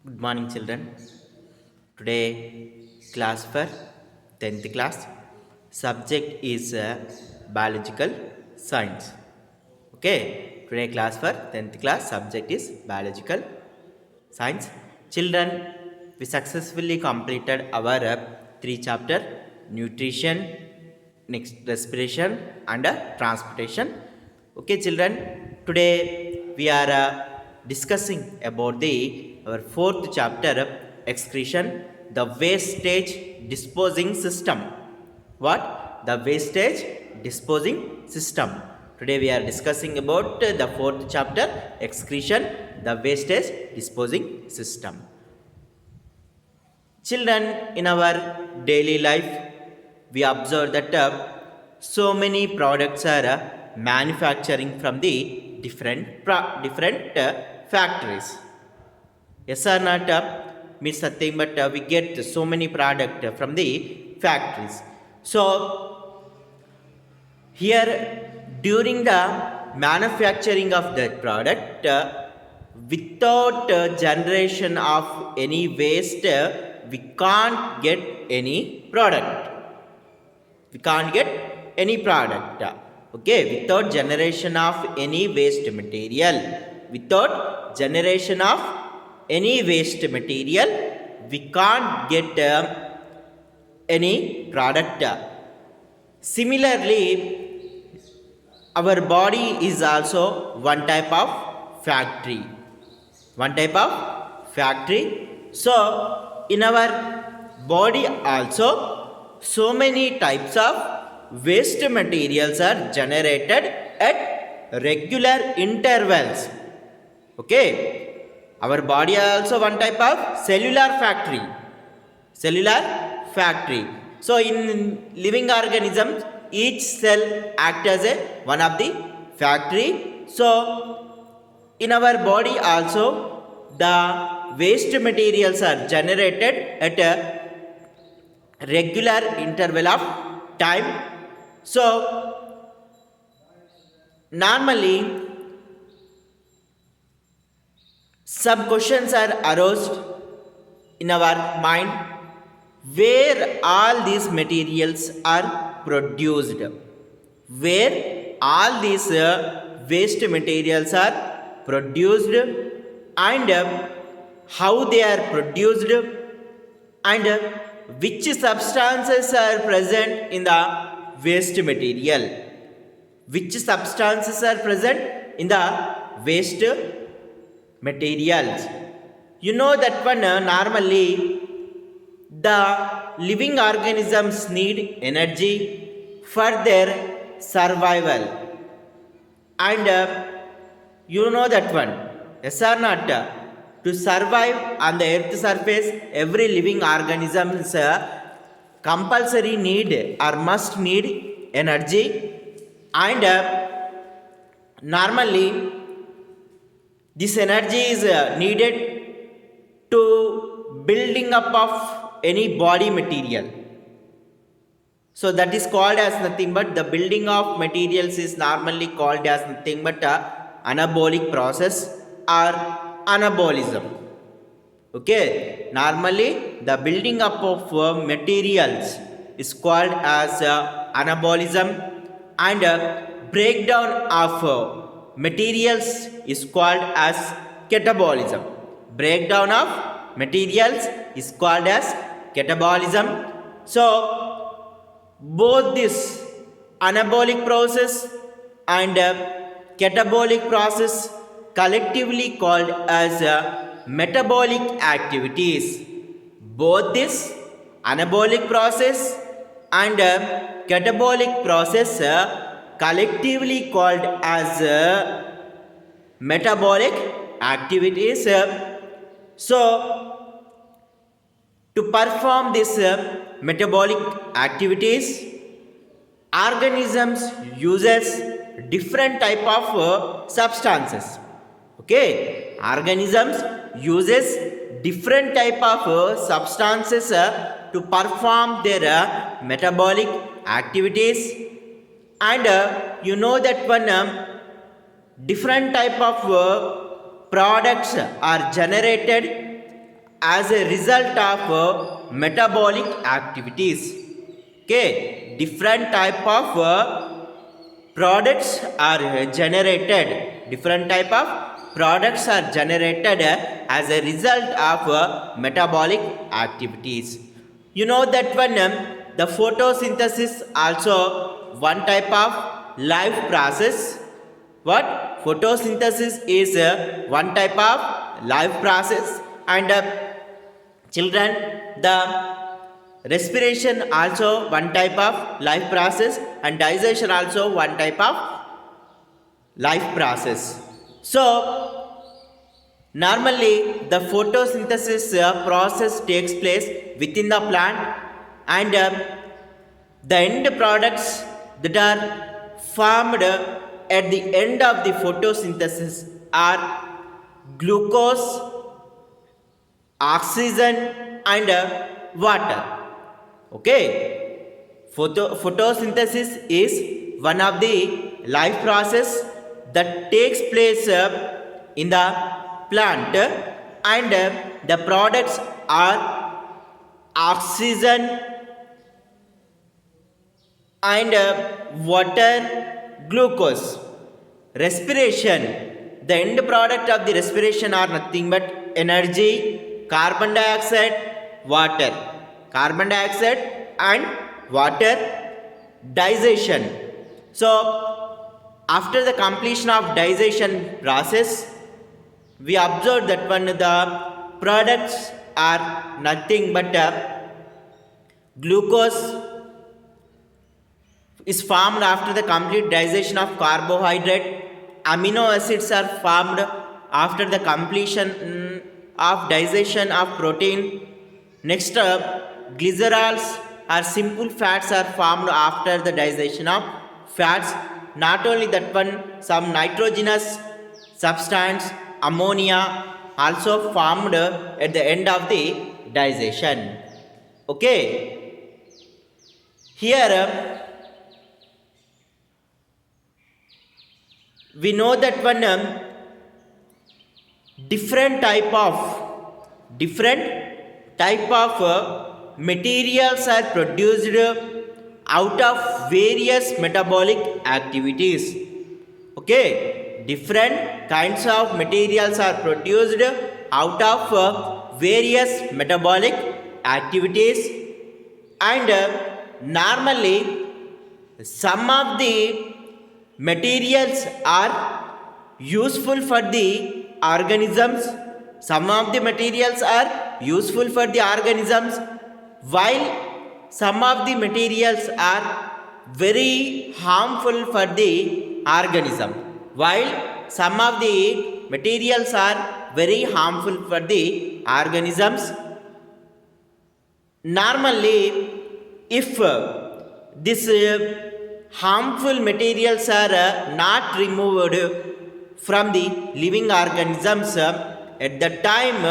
Good morning, children. Today, class for 10th class. Subject is biological science. Okay, today, class for 10th class. Subject is biological science. Children, we successfully completed our three chapter nutrition, next respiration, and transportation. Okay, children, today we are discussing about the our fourth chapter excretion, the wastage disposing system. What? The wastage disposing system. Today we are discussing about the fourth chapter excretion, the wastage disposing system. Children, in our daily life, we observe that so many products are manufacturing from the different factories. Yes or not? Means nothing but we get so many product from the factories. So here during the manufacturing of that product, without generation of any waste, we can't get any product. We can't get any product. Okay, without generation of any waste material, without generation of any waste material, we can't get any product. Similarly, our body is also one type of factory. One type of factory. So, in our body also, so many types of waste materials are generated at regular intervals. Okay. Our body also one type of cellular factory. Cellular factory. So in living organisms, each cell acts as a one of the factory. So in our body also, the waste materials are generated at a regular interval of time. So normally some questions are aroused in our mind where all these materials are produced, where all these waste materials are produced, and how they are produced, and which substances are present in the waste material, which substances are present in the waste materials. You know that one normally the living organisms need energy for their survival, and you know that one. Yes or not? To survive on the earth surface, every living organism is compulsory need or must need energy, and normally this energy is needed to building up of any body material. So that is called as nothing but the building of materials is normally called as nothing but anabolic process or anabolism. Okay, normally the building up of materials is called as anabolism, and breakdown of materials is called as catabolism. Breakdown of materials is called as catabolism. So both this anabolic process and catabolic process collectively called as metabolic activities. Both this anabolic process and catabolic process collectively called as metabolic activities. So to perform this metabolic activities, organisms uses different type of substances. Okay, organisms uses different type of substances to perform their metabolic activities, and you know that one different type of products are generated as a result of metabolic activities. Okay, different type of products are generated. Different type of products are generated as a result of metabolic activities. You know that one the photosynthesis also one type of life process. What photosynthesis is one type of life process, and children, the respiration also one type of life process, and digestion also one type of life process. So normally the photosynthesis process takes place within the plant, and the end products that are formed at the end of the photosynthesis are glucose, oxygen, and water. Okay, photosynthesis is one of the life process that takes place in the plant, and the products are oxygen and water, glucose. Respiration, the end product of the respiration are nothing but energy, carbon dioxide, water. Carbon dioxide and water. Digestion. So after the completion of digestion process, we observe that one the products are nothing but glucose is formed after the complete digestion of carbohydrate. Amino acids are formed after the completion of digestion of protein. Next glycerols or simple fats are formed after the digestion of fats. Not only that one, some nitrogenous substance, ammonia, also formed at the end of the digestion. Okay, here we know that one different type of materials are produced out of various metabolic activities. Okay, different kinds of materials are produced out of various metabolic activities, and normally some of the materials are useful for the organisms. Some of the materials are useful for the organisms, while some of the materials are very harmful for the organism. While some of the materials are very harmful for the organisms. Normally, if this harmful materials are not removed from the living organisms, at the time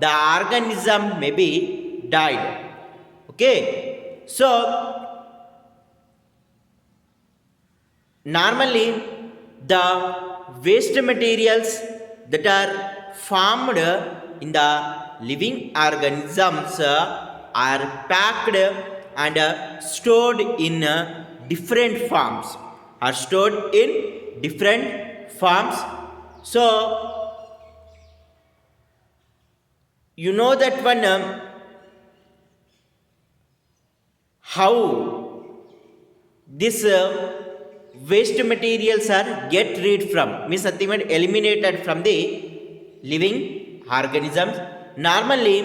the organism may be died. Okay, so normally the waste materials that are formed in the living organisms are packed and stored in different forms, So you know that one how this waste materials are get rid from, means eliminated from the living organisms. Normally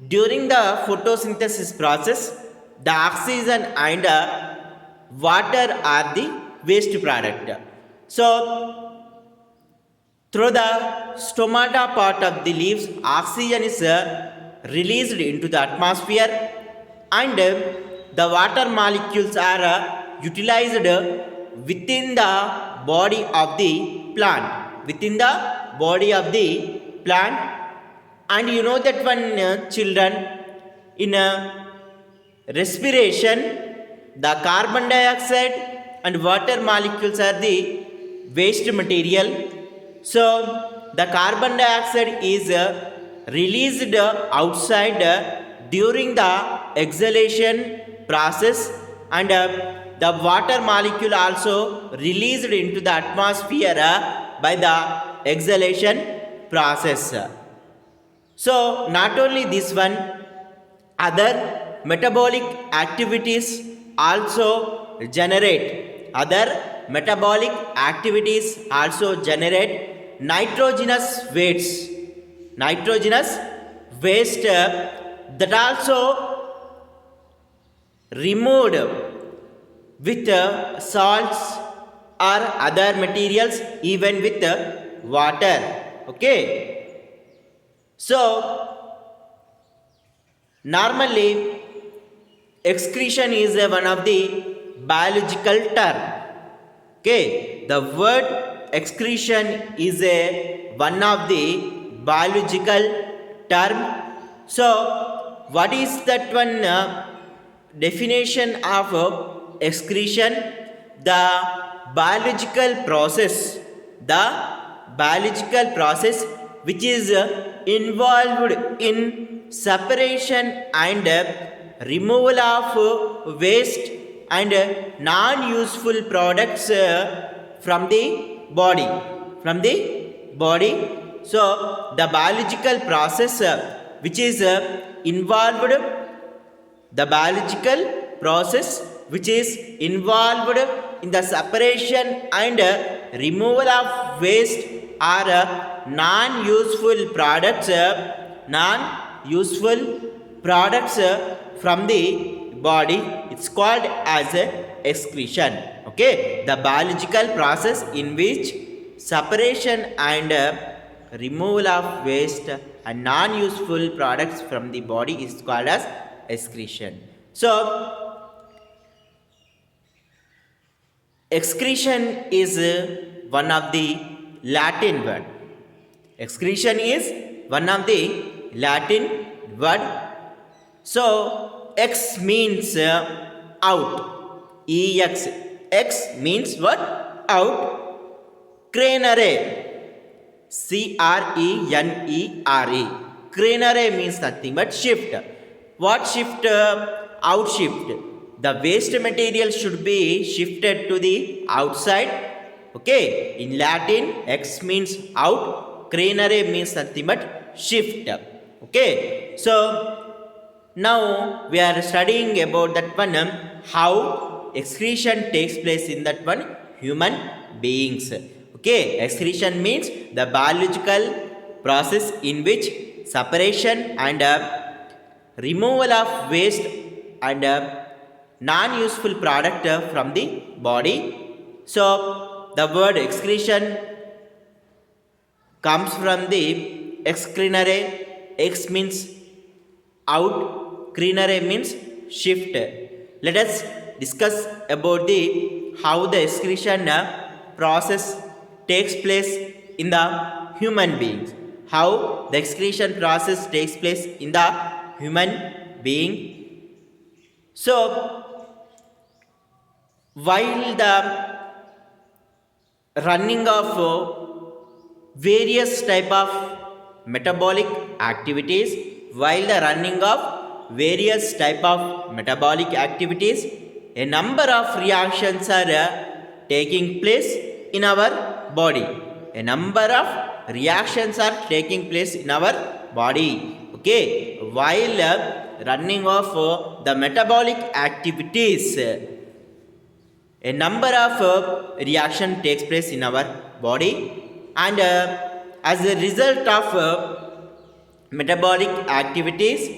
during the photosynthesis process, the oxygen and water are the waste product. So through the stomata part of the leaves, oxygen is released into the atmosphere, and the water molecules are utilized within the body of the plant. And you know that one children, in respiration, the carbon dioxide and water molecules are the waste material. So the carbon dioxide is released outside during the exhalation process, and the water molecule also released into the atmosphere by the exhalation process. So not only this one, other metabolic activities also generate nitrogenous waste that also removed with salts or other materials, even with water. Okay, so normally excretion is one of the biological term. Okay, the word excretion is one of the biological term. So what is that one definition of excretion? The biological process which is involved in separation and removal of waste and non-useful products from the body. So the biological process which is involved the biological process which is involved in the separation and removal of waste or non-useful products from the body, it's called as excretion. Okay, the biological process in which separation and removal of waste and non-useful products from the body is called as excretion. So excretion is one of the Latin word. Excretion is one of the Latin word. So X means out. EX. X means what? Out. Crenere. CRENERE. Crenere means nothing but shift. What shift? Out shift. The waste material should be shifted to the outside. Okay, in Latin X means out, crenere means nothing but shift. Okay, so now we are studying about that one, how excretion takes place in that one human beings. Okay, excretion means the biological process in which separation and removal of waste and non-useful product from the body. So the word excretion comes from the excrenere. X means out, crenere means shift. Let us discuss about the how the excretion process takes place in the human beings. How the excretion process takes place in the human being. So while the running of various type of metabolic activities, a number of reactions are taking place in our body. Okay, while running of the metabolic activities, a number of reaction takes place in our body, and as a result of metabolic activities,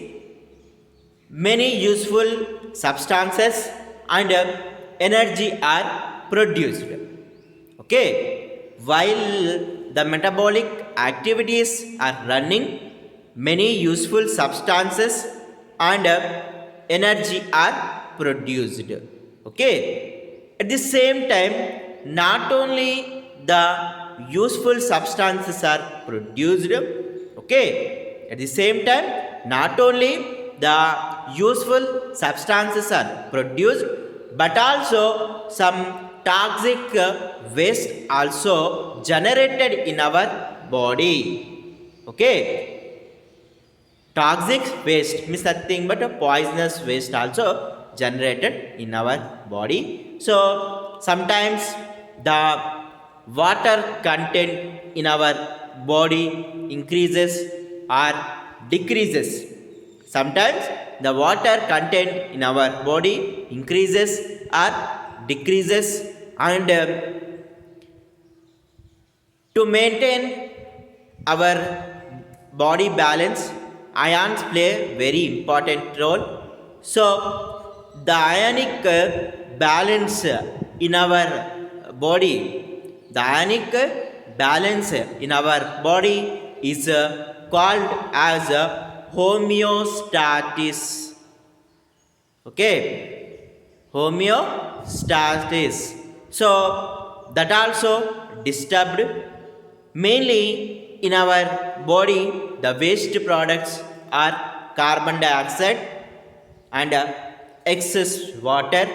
many useful substances and energy are produced. Okay, while the metabolic activities are running, many useful substances and energy are produced. Okay, at the same time, not only the useful substances are produced, okay, at the same time, not only the useful substances are produced, but also some toxic waste also generated in our body. Okay, toxic waste means nothing but a poisonous waste also generated in our body. So sometimes the water content in our body increases or decreases. Sometimes the water content in our body increases or decreases, and to maintain our body balance, ions play very important role. So the ionic balance in our body, the ionic balance in our body is called as homeostasis. Okay, homeostasis. So that also disturbed. Mainly in our body, the waste products are carbon dioxide and excess water,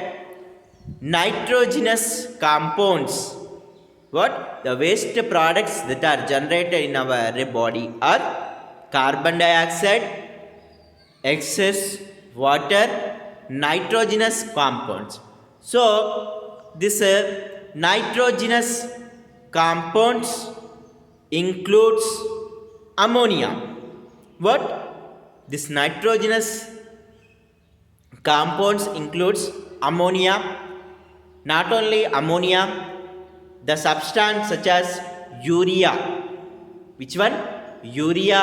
nitrogenous compounds. What? The waste products that are generated in our body are carbon dioxide, excess water, nitrogenous compounds. So this nitrogenous compounds includes ammonia. What? This nitrogenous compounds includes ammonia. Not only ammonia, the substance such as urea. Which one? Urea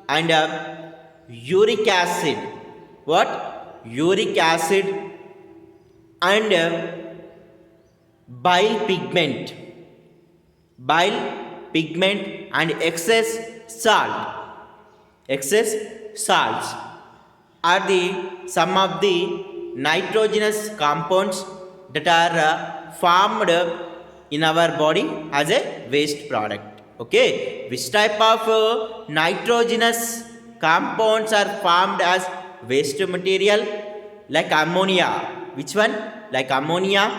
and uric acid. What? Uric acid and bile pigment. Bile pigment and excess salt. Excess salts are the some of the nitrogenous compounds that are formed in our body as a waste product. Okay, which type of nitrogenous compounds are formed as waste material? Like ammonia. Which one? Like ammonia.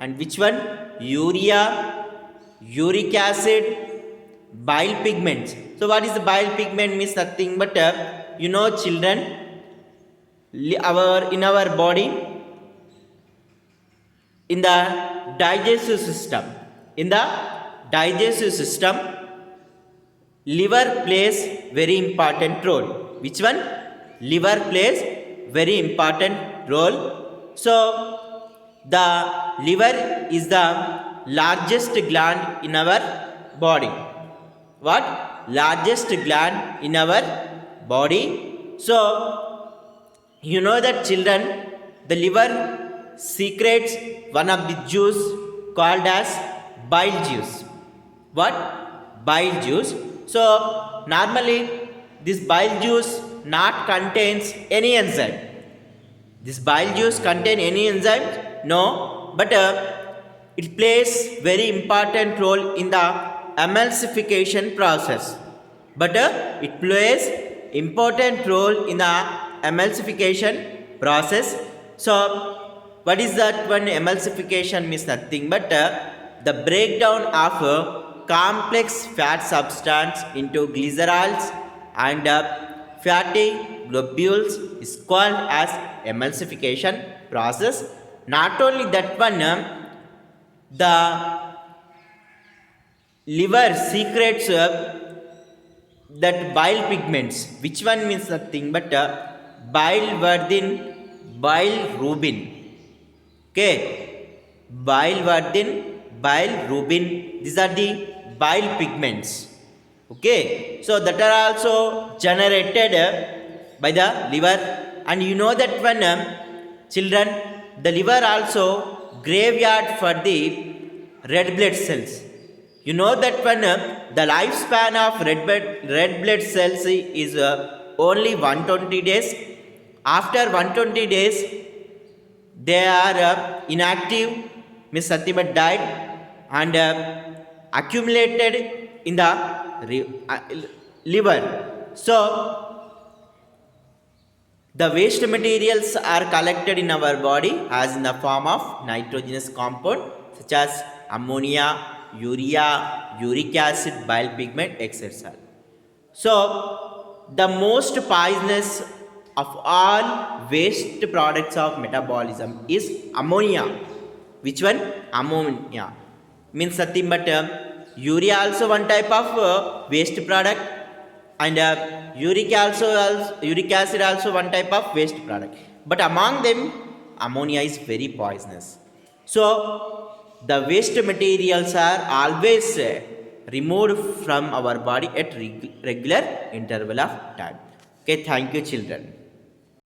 And which one? Urea, uric acid, bile pigments. So what is the bile pigment? Means nothing but children, in our body, in the digestive system, in the digestive system, liver plays very important role. Which one? Liver plays very important role. So the liver is the largest gland in our body. What? Largest gland in our body. So you know that children, the liver secretes one of the juice called as bile juice. What? Bile juice. So normally this bile juice not contains any enzyme. This bile juice contain any enzyme? No, but it plays very important role in the emulsification process. But it plays important role in the emulsification process. So what is that one? Emulsification means nothing but the breakdown of complex fat substance into glycerols and fatty globules is called as emulsification process. Not only that one, the liver secretes that bile pigments. Which one? Means nothing but biliverdin, bilirubin. Okay, biliverdin, bilirubin. These are the bile pigments. Okay, so that are also generated by the liver. And you know that when children, the liver also graveyard for the red blood cells. You know that when the lifespan of red blood cells is only 120 days. After 120 days, they are inactive, means nothing but died, and accumulated in the liver. So the waste materials are collected in our body as in the form of nitrogenous compound such as ammonia, urea, uric acid, bile pigment, etc. So the most poisonous of all waste products of metabolism is ammonia. Which one? Ammonia. Means nothing but urea also one type of waste product, and uric acid also one type of waste product. But among them, ammonia is very poisonous. So the waste materials are always removed from our body at regular interval of time. Okay, thank you children.